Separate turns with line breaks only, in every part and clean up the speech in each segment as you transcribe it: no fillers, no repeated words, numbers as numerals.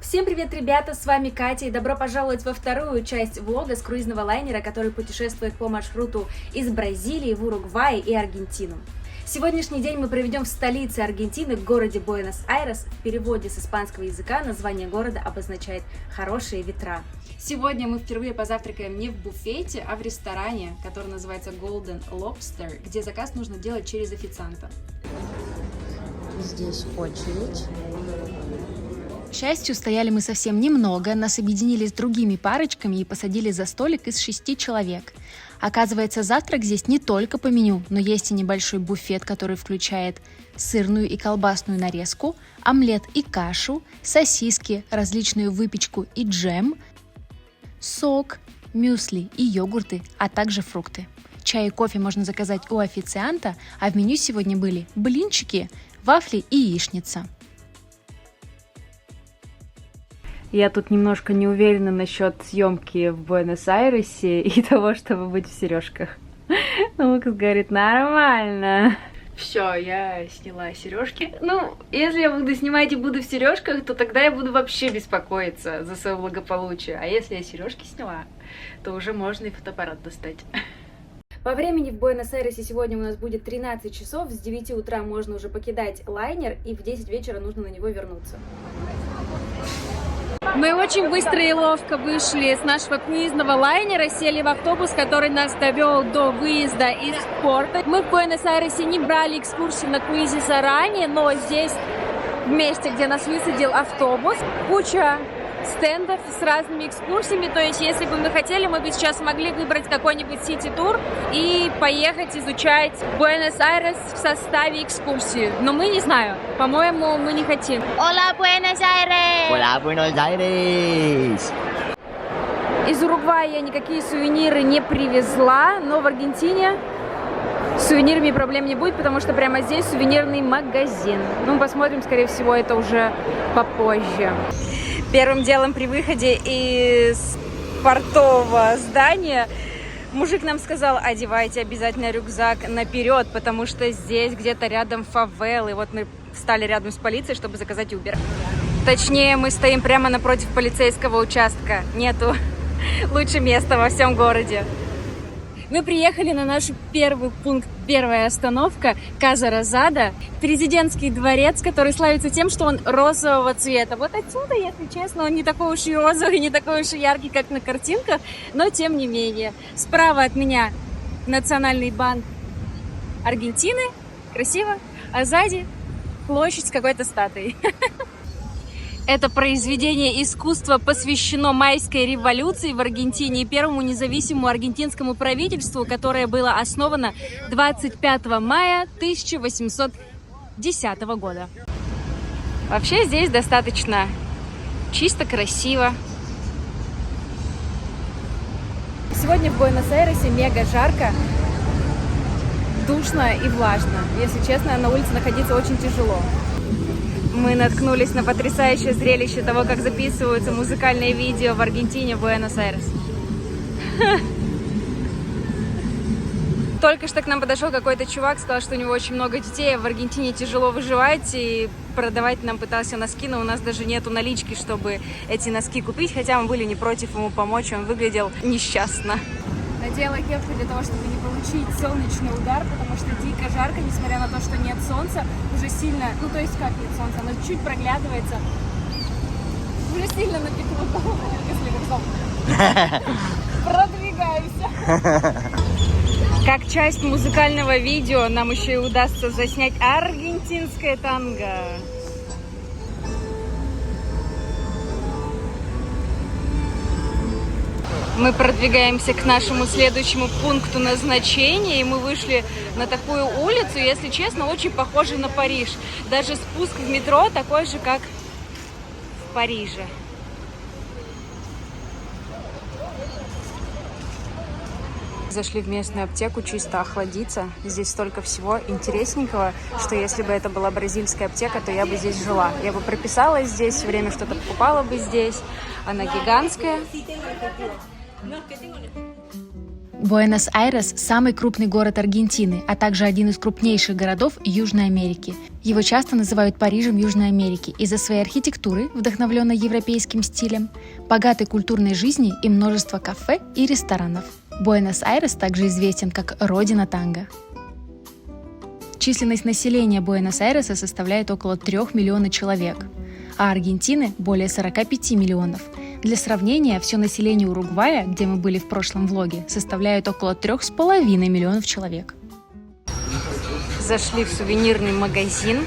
Всем привет, ребята, с вами Катя, и добро пожаловать во вторую часть влога с круизного лайнера, который путешествует по маршруту из Бразилии в Уругвай и Аргентину. Сегодняшний день мы проведем в столице Аргентины, в городе Буэнос-Айрес. В переводе с испанского языка название города обозначает «хорошие ветра». Сегодня мы впервые позавтракаем не в буфете, а в ресторане, который называется Golden Lobster, где заказ нужно делать через официанта.
Здесь очередь.
К счастью, стояли мы совсем немного, нас объединили с другими парочками и посадили за столик из 6 человек. Оказывается, завтрак здесь не только по меню, но есть и небольшой буфет, который включает сырную и колбасную нарезку, омлет и кашу, сосиски, различную выпечку и джем, сок, мюсли и йогурты, а также фрукты. Чай и кофе можно заказать у официанта, а в меню сегодня были блинчики, вафли и яичница. Я тут немножко не уверена насчет съемки в Буэнос-Айресе и того, чтобы быть в сережках. Но Лукас говорит, нормально. Все, я сняла сережки. Ну, если я буду снимать и буду в сережках, то тогда я буду вообще беспокоиться за свое благополучие. А если я сережки сняла, то уже можно и фотоаппарат достать. По времени в Буэнос-Айресе сегодня у нас будет 13 часов. С 9 утра можно уже покидать лайнер, и в 10 вечера нужно на него вернуться.
Мы очень быстро и ловко вышли с нашего круизного лайнера, сели в автобус, который нас довел до выезда из порта. Мы в Буэнос-Айресе не брали экскурсии на круизе заранее, но здесь, в месте, где нас высадил автобус, куча стендов с разными экскурсиями. То есть, если бы мы хотели, мы бы сейчас могли выбрать какой-нибудь сити-тур и поехать изучать Буэнос-Айрес в составе экскурсии. Но мы не знаю. По-моему, мы не хотим.
Hola, Buenos Aires! Hola, Buenos Aires!
Из Уругвая я никакие сувениры не привезла, но в Аргентине с сувенирами проблем не будет, потому что прямо здесь сувенирный магазин. Ну, посмотрим, скорее всего, это уже попозже. Первым делом при выходе из портового здания мужик нам сказал, одевайте обязательно рюкзак наперед, потому что здесь где-то рядом фавелы. Вот мы встали рядом с полицией, чтобы заказать Uber. Точнее, мы стоим прямо напротив полицейского участка. Нету лучше места во всем городе. Мы приехали на наш первый пункт, первая остановка Каза Розада, президентский дворец, который славится тем, что он розового цвета. Вот отсюда, если честно, он не такой уж и розовый, не такой уж и яркий, как на картинках, но тем не менее. Справа от меня Национальный банк Аргентины, красиво, а сзади площадь с какой-то статуей. Это произведение искусства посвящено майской революции в Аргентине и первому независимому аргентинскому правительству, которое было основано 25 мая 1810 года. Вообще здесь достаточно чисто, красиво. Сегодня в Буэнос-Айресе мега жарко, душно и влажно. Если честно, на улице находиться очень тяжело. Мы наткнулись на потрясающее зрелище того, как записываются музыкальные видео в Аргентине, Буэнос-Айрес. Только что к нам подошел какой-то чувак, сказал, что у него очень много детей, а в Аргентине тяжело выживать, и продавать нам пытался носки, но у нас даже нету налички, чтобы эти носки купить, хотя мы были не против ему помочь, он выглядел несчастно. Надела кепку для того, чтобы не получить солнечный удар, потому что дико жарко, несмотря на то, что нет солнца, уже сильно, ну то есть как нет солнца, оно чуть проглядывается, уже сильно напекло голову, если продвигаемся. Как часть музыкального видео нам еще и удастся заснять аргентинское танго. Мы продвигаемся к нашему следующему пункту назначения, и мы вышли на такую улицу, если честно, очень похожа на Париж. Даже спуск в метро такой же, как в Париже. Зашли в местную аптеку чисто охладиться. Здесь столько всего интересненького, что если бы это была бразильская аптека, то я бы здесь жила. Я бы прописалась здесь, время что-то покупала бы здесь. Она гигантская.
Буэнос-Айрес – самый крупный город Аргентины, а также один из крупнейших городов Южной Америки. Его часто называют Парижем Южной Америки из-за своей архитектуры, вдохновленной европейским стилем, богатой культурной жизни и множества кафе и ресторанов. Буэнос-Айрес также известен как родина танго. Численность населения Буэнос-Айреса составляет около 3 миллионов человек, а Аргентины – более 45 миллионов. Для сравнения, все население Уругвая, где мы были в прошлом влоге, составляет около 3,5 миллионов человек.
Зашли в сувенирный магазин.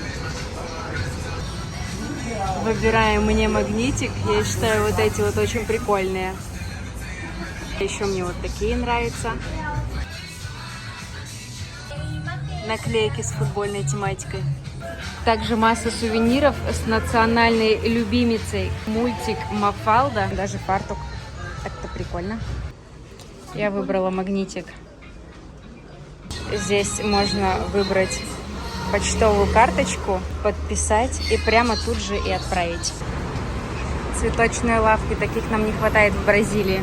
Выбираем мне магнитик. Я считаю, вот эти вот очень прикольные. Еще мне вот такие нравятся. Наклейки с футбольной тематикой. Также масса сувениров с национальной любимицей. Мультик Мафалда. Даже фартук. Так-то прикольно. Я выбрала магнитик. Здесь можно выбрать почтовую карточку, подписать и прямо тут же и отправить. Цветочные лавки. Таких нам не хватает в Бразилии.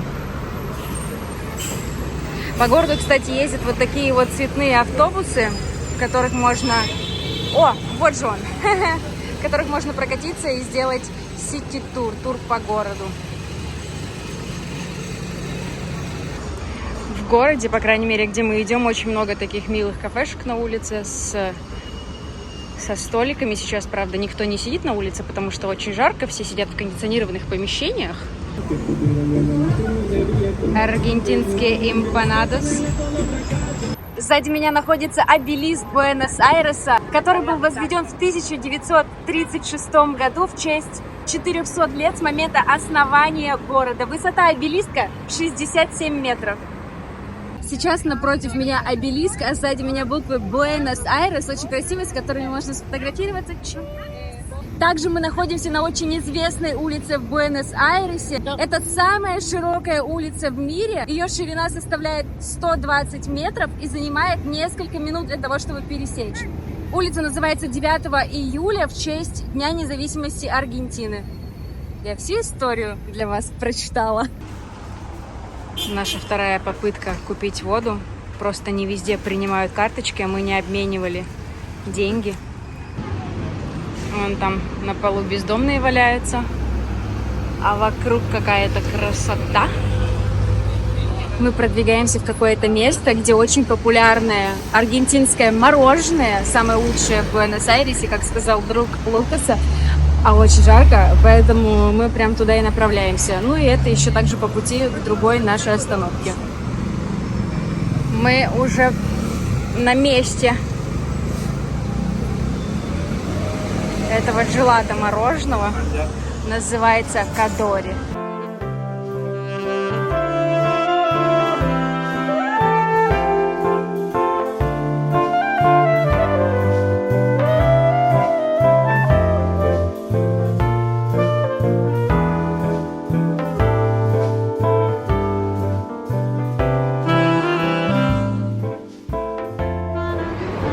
По городу, кстати, ездят вот такие вот цветные автобусы, в которых можно... О, вот же он! В которых можно прокатиться и сделать сити-тур, тур по городу. В городе, по крайней мере, где мы идем, очень много таких милых кафешек на улице со столиками. Сейчас, правда, никто не сидит на улице, потому что очень жарко, все сидят в кондиционированных помещениях. Аргентинские эмпанадос. Сзади меня находится обелиск Буэнос-Айреса, который был возведен в 1936 году в честь 400 лет с момента основания города. Высота обелиска 67 метров. Сейчас напротив меня обелиск, а сзади меня буквы Буэнос-Айрес, очень красивые, с которыми можно сфотографироваться. Также мы находимся на очень известной улице в Буэнос-Айресе. Это самая широкая улица в мире. Ее ширина составляет 120 метров и занимает несколько минут для того, чтобы пересечь. Улица называется 9 июля в честь Дня независимости Аргентины. Я всю историю для вас прочитала. Наша вторая попытка купить воду. Просто не везде принимают карточки, а мы не обменивали деньги. Вон там на полу бездомные валяются, а вокруг какая-то красота. Мы продвигаемся в какое-то место, где очень популярное аргентинское мороженое, самое лучшее в Буэнос-Айресе, как сказал друг Лукаса. А очень жарко, поэтому мы прям туда и направляемся. Ну и это еще также по пути к другой нашей остановке. Мы уже на месте этого джелато мороженого, называется Кадори.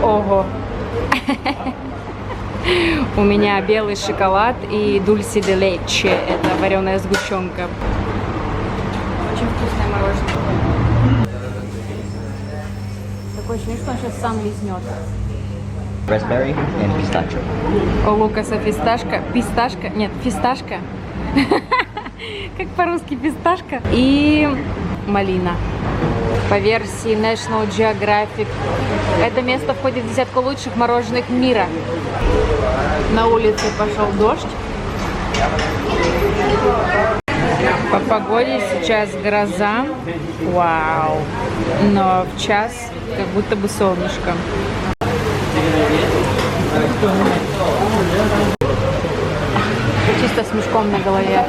Ого! У меня белый шоколад и дульси де лече. Это вареная сгущенка. Очень вкусное мороженое. Такое ощущение, что он сейчас сам лизнет.
Raspberry and pistachio.
У Лукаса фисташка. Писташка? Нет, фисташка. Как по-русски писташка. И малина. По версии National Geographic, это место входит в десятку лучших мороженых мира. На улице пошел дождь. По погоде сейчас гроза. Вау! Но в час как будто бы солнышко. Чисто с мешком на голове.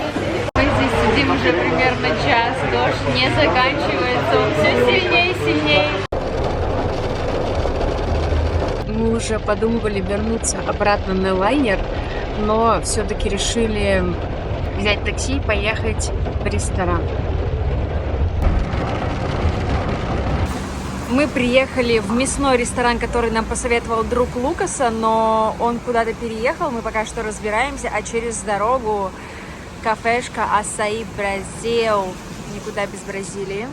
Мы здесь сидим уже примерно час. Дождь не заканчивается. Он все сильнее и сильнее. Мы уже подумывали вернуться обратно на лайнер, но все-таки решили взять такси и поехать в ресторан. Мы приехали в мясной ресторан, который нам посоветовал друг Лукаса, но он куда-то переехал, мы пока что разбираемся, а через дорогу кафешка Açaí Brasil, никуда без Бразилии.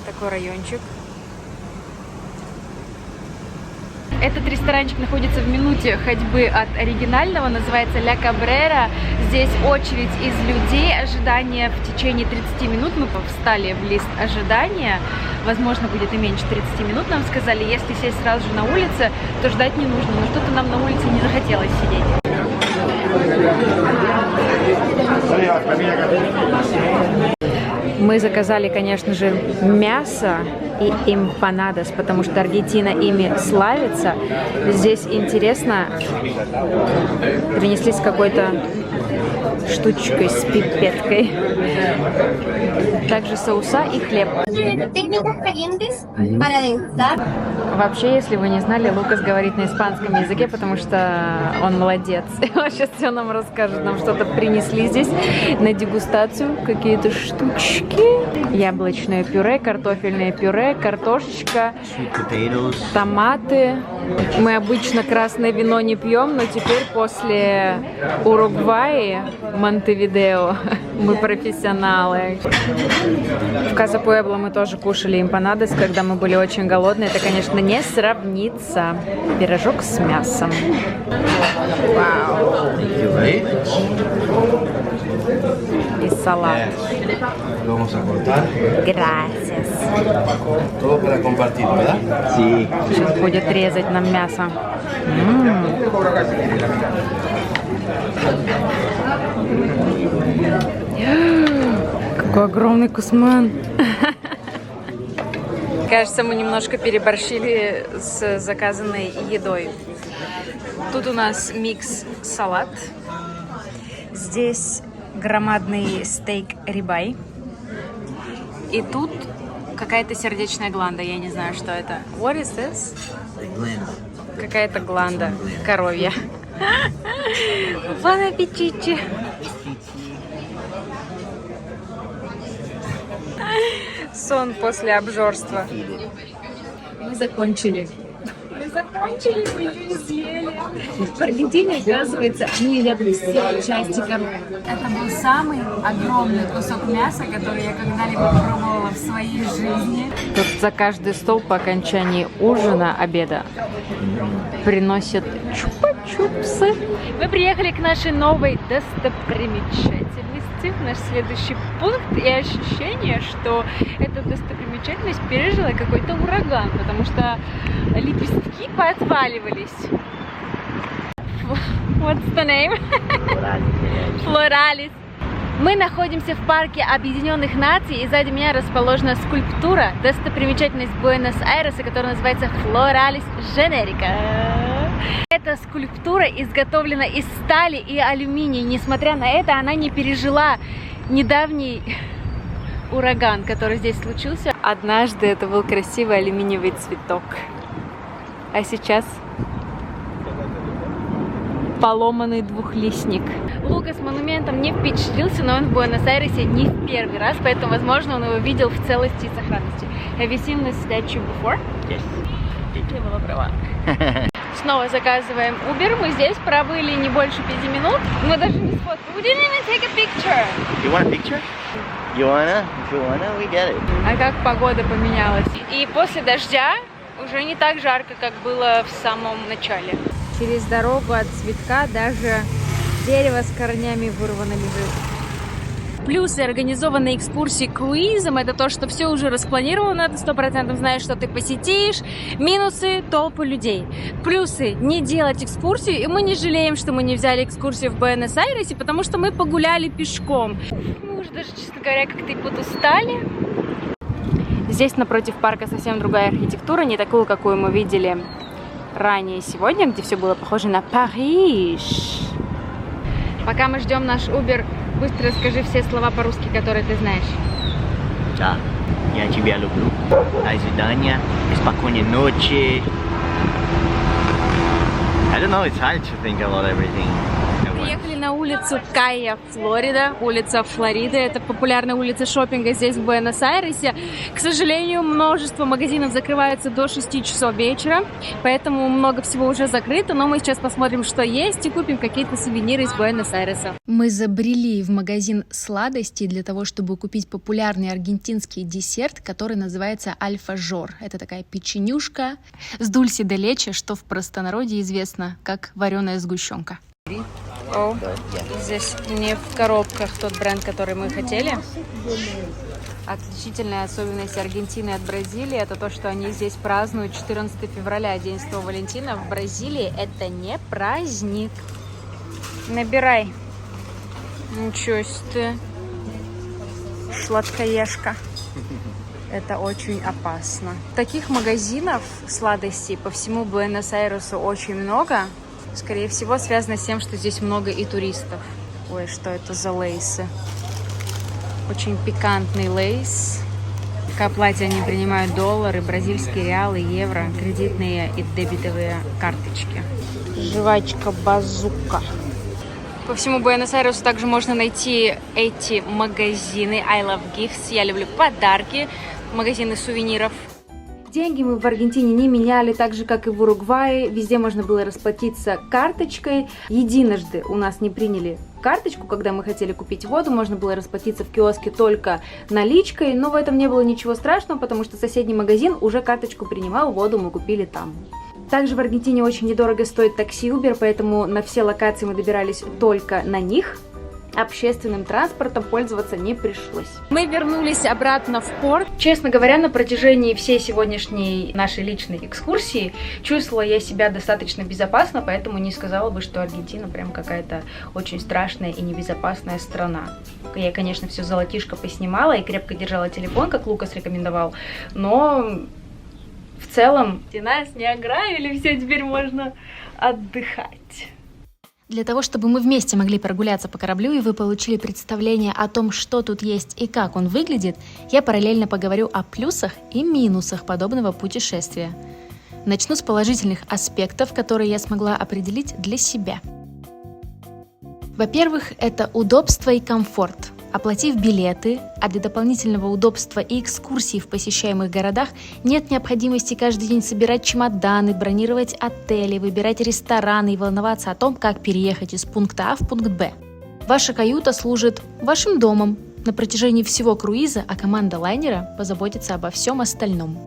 Такой райончик. Этот ресторанчик находится в минуте ходьбы от оригинального, называется Ля Кабрера. Здесь очередь из людей, ожидание в течение 30 минут. Мы встали в лист ожидания, возможно, будет и меньше 30 минут, нам сказали. Если сесть сразу же на улице, то ждать не нужно, но что-то нам на улице не захотелось сидеть. Мы заказали, конечно же, мясо и эмпанадос, потому что Аргентина ими славится. Здесь интересно, принесли с какой-то штучкой, с пипеткой. Также соуса и хлеб. Вообще, если вы не знали, Лукас говорит на испанском языке, потому что он молодец. И он сейчас все нам расскажет. Нам что-то принесли здесь на дегустацию, какие-то штучки. Яблочное пюре, картофельное пюре, картошечка, томаты. Мы обычно красное вино не пьем, но теперь после Уругваи, Монтевидео, мы профессионалы. В Каза Пуэбло мы тоже кушали эмпанадос, когда мы были очень голодные. Это, конечно, не сравнится. Пирожок с мясом. Вау. И салат. Gracias. Сейчас будет резать нам мясо. Какой огромный кусман. Кажется, мы немножко переборщили с заказанной едой. Тут у нас микс-салат. Здесь громадный стейк рибай. И тут какая-то сердечная гланда. Я не знаю, что это. What is this? Какая-то гланда коровья. Бон аппетите! Сон после обжорства.
Мы закончили. Мы ее не съели. В Аргентине, оказывается, они едят все части коровы. Это был самый огромный кусок мяса, который я когда-либо пробовала в своей жизни.
Тут за каждый стол по окончании ужина, обеда приносят чупа-чупсы. Мы приехали к нашей новой достопримечательности, наш следующий пункт, и ощущение, что эта достопримечательность пережила какой-то ураган, потому что лепестки поотваливались. What's the name? Флоралис. Мы находимся в парке Объединенных Наций, и сзади меня расположена скульптура, достопримечательность Буэнос-Айреса, которая называется Флоралис Женерика. Эта скульптура изготовлена из стали и алюминия. Несмотря на это, она не пережила недавний ураган, который здесь случился. Однажды это был красивый алюминиевый цветок, а сейчас поломанный двухлистник. Лукас монументом не впечатлился, но он в Буэнос-Айресе не в первый раз, поэтому, возможно, он его видел в целости и сохранности. Have you seen this statue before?
Yes.
Я была права. Снова заказываем Uber. Мы здесь пробыли не больше 5 минут. Мы даже не сфоткали. We didn't even take a picture.
You want a picture? You wanna? If you wanna, we get it.
А как погода поменялась. И после дождя уже не так жарко, как было в самом начале. Через дорогу от цветка даже дерево с корнями вырвано лежит. Плюсы организованной экскурсии круизом — это то, что все уже распланировано, ты 100% знаешь, что ты посетишь. Минусы — толпы людей. Плюсы — не делать экскурсию, и мы не жалеем, что мы не взяли экскурсию в Буэнос-Айресе, потому что мы погуляли пешком. Мы уже даже, честно говоря, как-то и подустали. Здесь напротив парка совсем другая архитектура, не такую, какую мы видели ранее сегодня, где все было похоже на Париж. Пока мы ждем наш Uber, быстро скажи все слова по-русски, которые ты знаешь.
Да, я тебя люблю. До свидания. Спокойной ночи. I don't know, it's hard to think about everything.
Приехали на улицу Кайя, Флорида, улица Флориды. Это популярная улица шопинга здесь, в Буэнос-Айресе. К сожалению, множество магазинов закрываются до 6 часов вечера, поэтому много всего уже закрыто, но мы сейчас посмотрим, что есть, и купим какие-то сувениры из Буэнос-Айреса.
Мы забрели в магазин сладостей для того, чтобы купить популярный аргентинский десерт, который называется альфа-жор. Это такая печенюшка с дульси де лече, что в простонародье известно как вареная сгущенка.
О, здесь не в коробках тот бренд, который мы хотели. Отличительная особенность Аргентины от Бразилии — это то, что они здесь празднуют 14 февраля, День Святого Валентина. В Бразилии это не праздник. Набирай. Ничего себе. Сладкоежка. Это очень опасно. Таких магазинов сладостей по всему Буэнос-Айресу очень много. Скорее всего, связано с тем, что здесь много и туристов. Ой, что это за лейсы? Очень пикантный лейс. К оплате они принимают доллары, бразильские реалы, евро, кредитные и дебетовые карточки. Жвачка базука. По всему Буэнос-Айресу также можно найти эти магазины I Love Gifts, я люблю подарки, магазины сувениров. Деньги мы в Аргентине не меняли, так же, как и в Уругвае. Везде можно было расплатиться карточкой. Единожды у нас не приняли карточку, когда мы хотели купить воду. Можно было расплатиться в киоске только наличкой, но в этом не было ничего страшного, потому что соседний магазин уже карточку принимал, воду мы купили там. Также в Аргентине очень недорого стоит такси Uber, поэтому на все локации мы добирались только на них. Общественным транспортом пользоваться не пришлось. Мы вернулись обратно в порт. Честно говоря, на протяжении всей сегодняшней нашей личной экскурсии чувствовала я себя достаточно безопасно, поэтому не сказала бы, что Аргентина прям какая-то очень страшная и небезопасная страна. Я, конечно, все золотишко поснимала и крепко держала телефон, как Лукас рекомендовал, но в целом нас не ограбили, все, теперь можно отдыхать.
Для того, чтобы мы вместе могли прогуляться по кораблю и вы получили представление о том, что тут есть и как он выглядит, я параллельно поговорю о плюсах и минусах подобного путешествия. Начну с положительных аспектов, которые я смогла определить для себя. Во-первых, это удобство и комфорт. Оплатив билеты, а для дополнительного удобства и экскурсий в посещаемых городах нет необходимости каждый день собирать чемоданы, бронировать отели, выбирать рестораны и волноваться о том, как переехать из пункта А в пункт Б. Ваша каюта служит вашим домом на протяжении всего круиза, а команда лайнера позаботится обо всем остальном.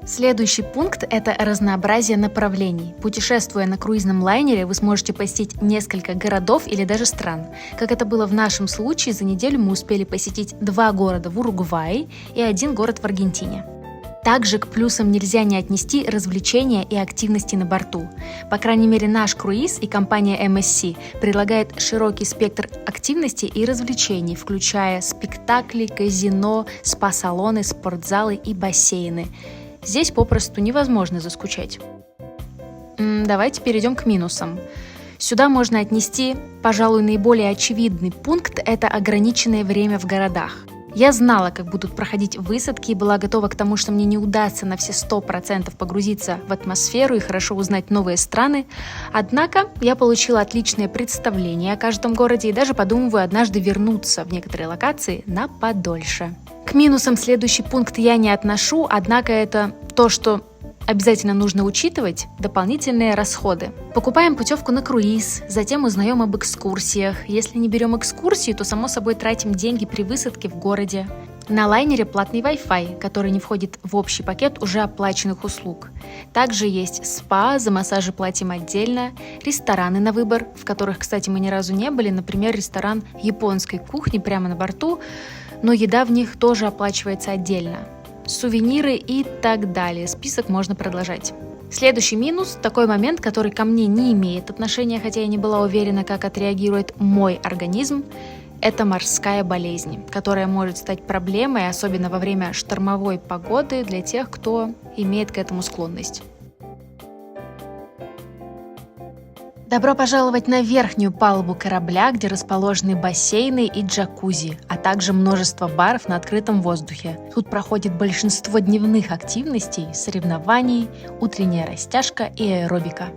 Следующий пункт – это разнообразие направлений. Путешествуя на круизном лайнере, вы сможете посетить несколько городов или даже стран. Как это было в нашем случае, за неделю мы успели посетить 2 города в Уругвае и 1 город в Аргентине. Также к плюсам нельзя не отнести развлечения и активности на борту. По крайней мере, наш круиз и компания MSC предлагает широкий спектр активностей и развлечений, включая спектакли, казино, спа-салоны, спортзалы и бассейны. Здесь попросту невозможно заскучать. Давайте перейдем к минусам. Сюда можно отнести, пожалуй, наиболее очевидный пункт – это ограниченное время в городах. Я знала, как будут проходить высадки, и была готова к тому, что мне не удастся на все 100% погрузиться в атмосферу и хорошо узнать новые страны. Однако я получила отличное представление о каждом городе и даже подумываю однажды вернуться в некоторые локации на подольше. К минусам следующий пункт я не отношу, однако это то, что обязательно нужно учитывать – дополнительные расходы. Покупаем путевку на круиз, затем узнаем об экскурсиях. Если не берем экскурсии, то, само собой, тратим деньги при высадке в городе. На лайнере платный Wi-Fi, который не входит в общий пакет уже оплаченных услуг. Также есть спа, за массажи платим отдельно, рестораны на выбор, в которых, кстати, мы ни разу не были, например, ресторан японской кухни прямо на борту, но еда в них тоже оплачивается отдельно. Сувениры и так далее. Список можно продолжать. Следующий минус – такой момент, который ко мне не имеет отношения, хотя я не была уверена, как отреагирует мой организм. Это морская болезнь, которая может стать проблемой, особенно во время штормовой погоды для тех, кто имеет к этому склонность. Добро пожаловать на верхнюю палубу корабля, где расположены бассейны и джакузи, а также множество баров на открытом воздухе. Тут проходит большинство дневных активностей, соревнований, утренняя растяжка и аэробика.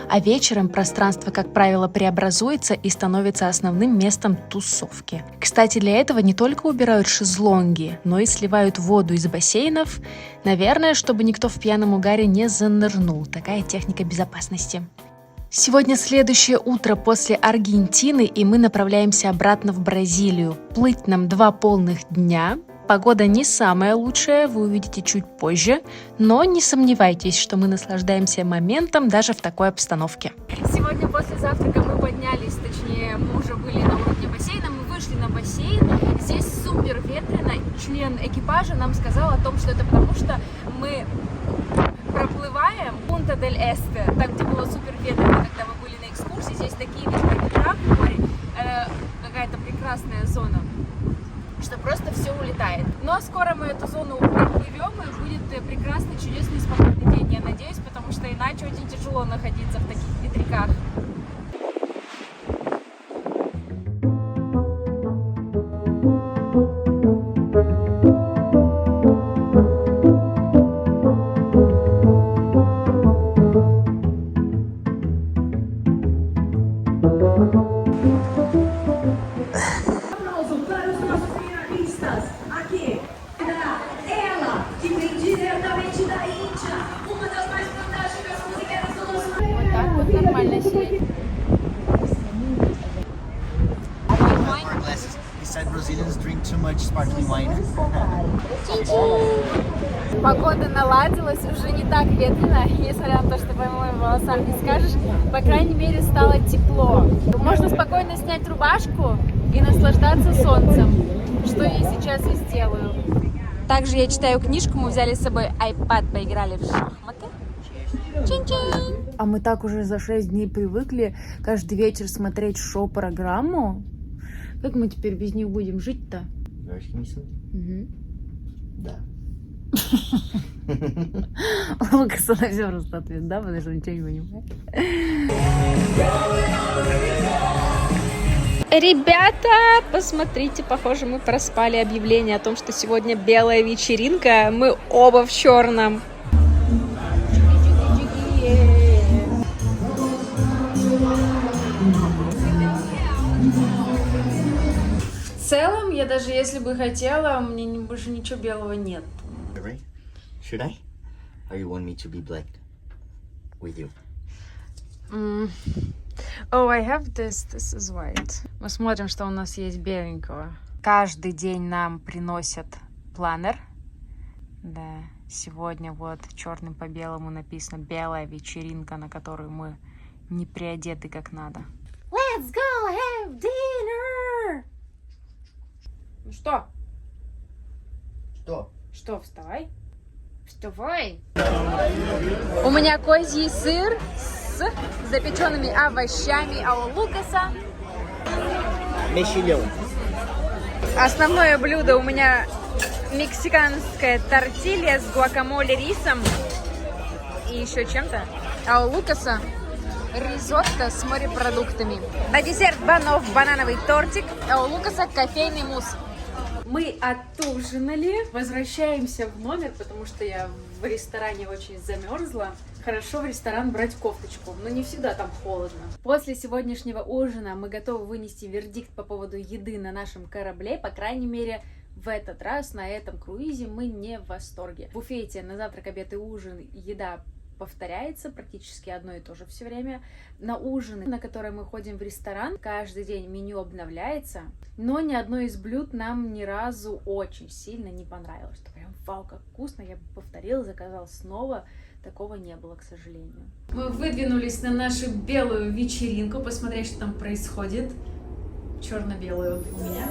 А вечером пространство, как правило, преобразуется и становится основным местом тусовки. Кстати, для этого не только убирают шезлонги, но и сливают воду из бассейнов, наверное, чтобы никто в пьяном угаре не занырнул. Такая техника безопасности. Сегодня следующее утро после Аргентины, и мы направляемся обратно в Бразилию. Плыть нам 2 полных дня. Погода не самая лучшая, вы увидите чуть позже, но не сомневайтесь, что мы наслаждаемся моментом даже в такой обстановке.
Сегодня после завтрака мы поднялись, точнее, мы уже были на уровне бассейна, мы вышли на бассейн. Здесь супер ветрено. Член экипажа нам сказал о том, что это потому, что мы проплываем Пунта-дель-Эсте, там, где было супер ветрено, когда мы были на экскурсии. Здесь такие ветра в море, какая-то прекрасная зона, что просто все улетает. Но скоро мы эту зону проплывем, и будет прекрасный, чудесный, спокойный день, я надеюсь, потому что иначе очень тяжело находиться в таких ветряках. Погода наладилась, уже не так ветрено, несмотря на то, что по моим волосам не скажешь, по крайней мере стало тепло. Можно спокойно снять рубашку и наслаждаться солнцем, что я сейчас и сделаю. Также я читаю книжку, мы взяли с собой iPad, поиграли в шахматы. Чин-чин! А мы так уже за 6 дней привыкли каждый вечер смотреть шоу-программу. Как мы теперь без них будем жить-то? Угу.
Да.
Лукас на все просто ответ, да, потому что он ничего не понимает. Ребята, посмотрите, похоже, мы проспали объявление о том, что сегодня белая вечеринка. Мы оба в черном. В целом, я даже если бы хотела, у меня больше ничего белого нет.
Should I? Or you want me to be black with you?
Oh, I have this. This is white. Мы смотрим, что у нас есть беленького. Каждый день нам приносят планер. Да, сегодня вот черным по белому написано белая вечеринка, на которую мы не приодеты как надо. Let's go have dinner! Ну что?
Что?
Что, вставай? Вставай! У меня козий сыр с запеченными овощами, а у Лукаса
Мешелёв.
основное блюдо у меня мексиканская тортилья с гуакамоле, рисом и еще чем-то. А у Лукаса ризотто с морепродуктами. На десерт банановый тортик, а у Лукаса кофейный мусс. Мы отужинали, возвращаемся в номер, потому что я в ресторане очень замерзла. Хорошо в ресторан брать кофточку, но не всегда там холодно. После сегодняшнего ужина мы готовы вынести вердикт по поводу еды на нашем корабле. По крайней мере, в этот раз на этом круизе мы не в восторге. В буфете на завтрак, обед и ужин еда повторяется практически одно и то же все время. На ужины, на которые мы ходим в ресторан, каждый день меню обновляется, но ни одно из блюд нам ни разу очень сильно не понравилось. Что прям вау, как вкусно, я бы повторила, заказала снова. Такого не было, к сожалению. Мы выдвинулись на нашу белую вечеринку, посмотреть, что там происходит. Черно-белую у меня.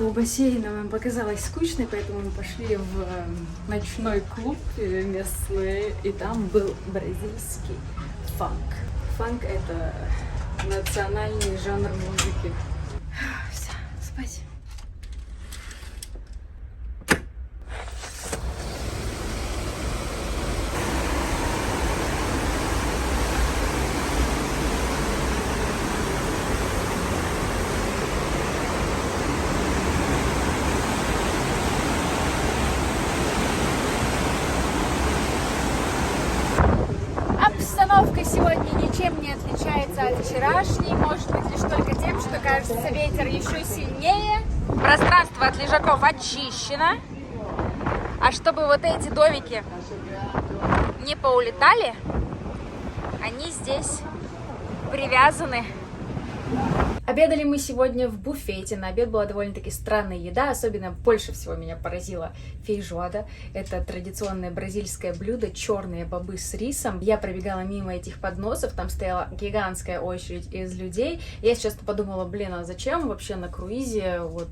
у бассейна нам показалась скучной, поэтому мы пошли в ночной клуб местный, и там был бразильский фанк. Фанк — это национальный жанр музыки. Все, спать.
Обстановка сегодня ничем не отличается от вчерашней, может быть лишь только тем, что кажется ветер еще сильнее.
Пространство от лежаков очищено. А чтобы вот эти домики не поулетали, они здесь привязаны.
Обедали мы сегодня в буфете. На обед была довольно-таки странная еда. Особенно больше всего меня поразила фейжоада. Это традиционное бразильское блюдо, черные бобы с рисом. Я пробегала мимо этих подносов, там стояла гигантская очередь из людей. Я сейчас подумала, блин, а зачем вообще на круизе вот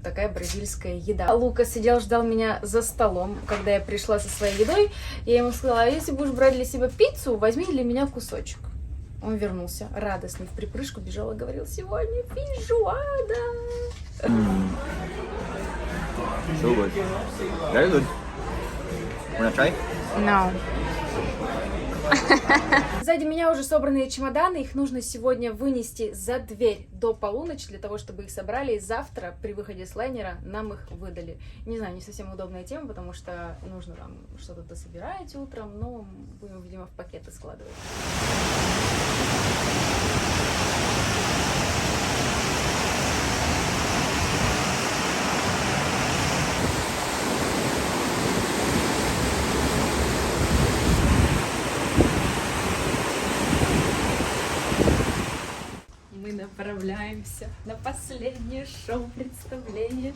такая бразильская еда? Лукас сидел, ждал меня за столом, когда я пришла со своей едой. Я ему сказала, а если будешь брать для себя пиццу, возьми для меня кусочек. Он вернулся, радостный, в припрыжку бежал и говорил, сегодня фейжоада.
So good. Very good. Wanna try?
No.
Сзади меня уже собранные чемоданы, их нужно сегодня вынести за дверь до полуночи, для того, чтобы их собрали, и завтра при выходе с лайнера нам их выдали. Не знаю, не совсем удобная тема, потому что нужно там что-то дособирать утром, но будем, видимо, в пакеты складывать. Мы направляемся на последнее шоу-представление.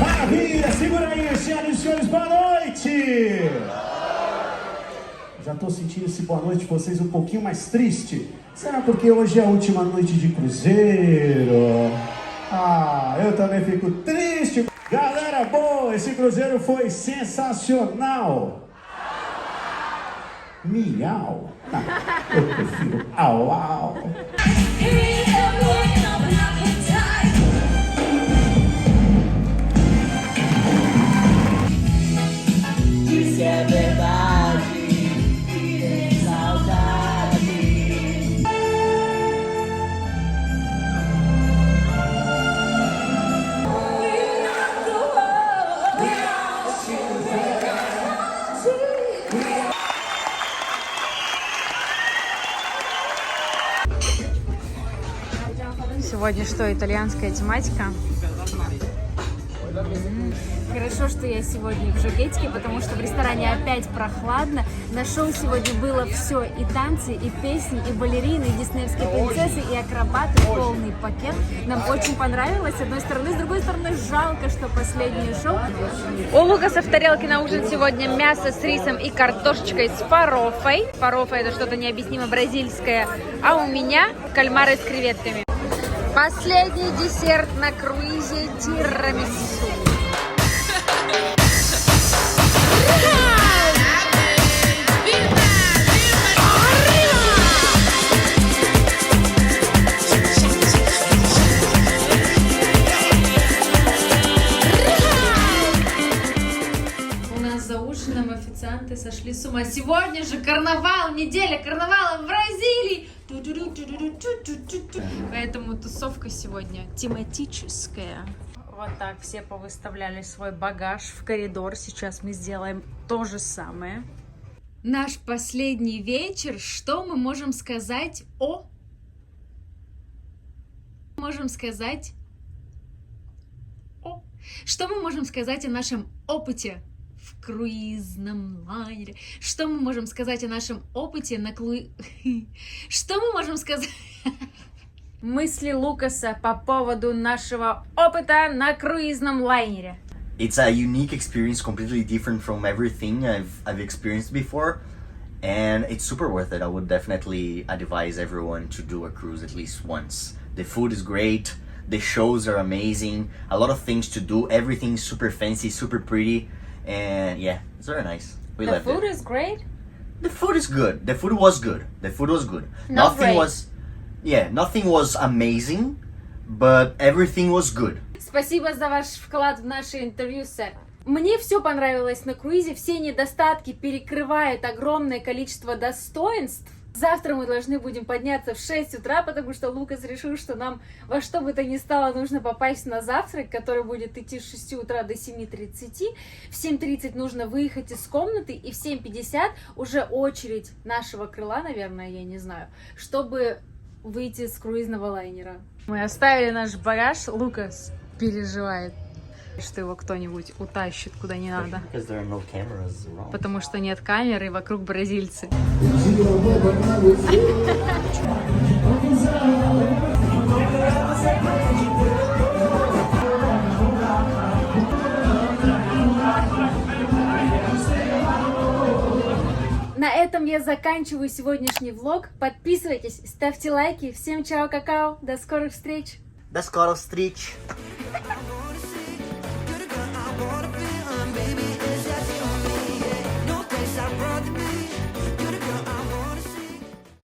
Maravilha! Segura aí, senhoras e senhores, boa noite! Já tô sentindo esse boa noite de vocês um pouquinho mais triste. Será porque hoje é a última noite de cruzeiro? Ah, eu também fico triste. Galera boa, esse cruzeiro foi sensacional! Miau! Eu prefiro au au!
Isso é verdade, que tem saudade.
Сегодня что, итальянская тематика?
Хорошо, что я сегодня в жакетике, потому что в ресторане опять прохладно. На шоу сегодня было все: и танцы, и песни, и балерины, и диснеевские принцессы, и акробаты, полный пакет. Нам очень понравилось, с одной стороны. С другой стороны, жалко, что последнее шоу.
У Лукаса в тарелке на ужин сегодня мясо с рисом и картошечкой с фарофой. Фарофа — это что-то необъяснимо бразильское. А у меня кальмары с креветками. Последний десерт на круизе — тирамису.
У нас за ужином официанты сошли с ума. Сегодня же карнавал, неделя карнавала в Бразилии. Поэтому тусовка сегодня тематическая. Вот так все повыставляли свой багаж в коридор. Сейчас мы сделаем то же самое. Наш последний вечер. Что мы можем сказать о... Что мы можем сказать о нашем опыте в круизном лайнере? Что мы можем сказать о нашем опыте на Что мы можем сказать...
Мысли Лукаса по поводу нашего опыта на круизном лайнере.
It's a unique experience, completely different from everything I've experienced before, and it's super worth it. I would definitely advise everyone to do a cruise at least once. The food is great, the shows are amazing, a lot of things to do, everything's super fancy, super pretty, and yeah, it's very nice. We
The
loved
food
it.
is great.
The food is good. The food was good. The food was good.
Not
Nothing
great.
was, yeah, nothing was amazing, but everything was good.
Спасибо за ваш вклад в наше интервью, сэр. Мне все понравилось на круизе, все недостатки перекрывают огромное количество достоинств. Завтра мы должны будем подняться в 6 утра, потому что Лукас решил, что нам во что бы то ни стало нужно попасть на завтрак, который будет идти с 6 утра до 7:30. В 7:30 нужно выехать из комнаты, и в 7:50 уже очередь нашего крыла, наверное, я не знаю, чтобы выйти с круизного лайнера. Мы оставили наш багаж, Лукас переживает, что его кто-нибудь утащит куда не надо.
Because there are no cameras around.
Потому что нет камеры, вокруг бразильцы. На этом я заканчиваю сегодняшний влог. Подписывайтесь, ставьте лайки. Всем чао, какао. До скорых встреч.
До скорых встреч!
Baby,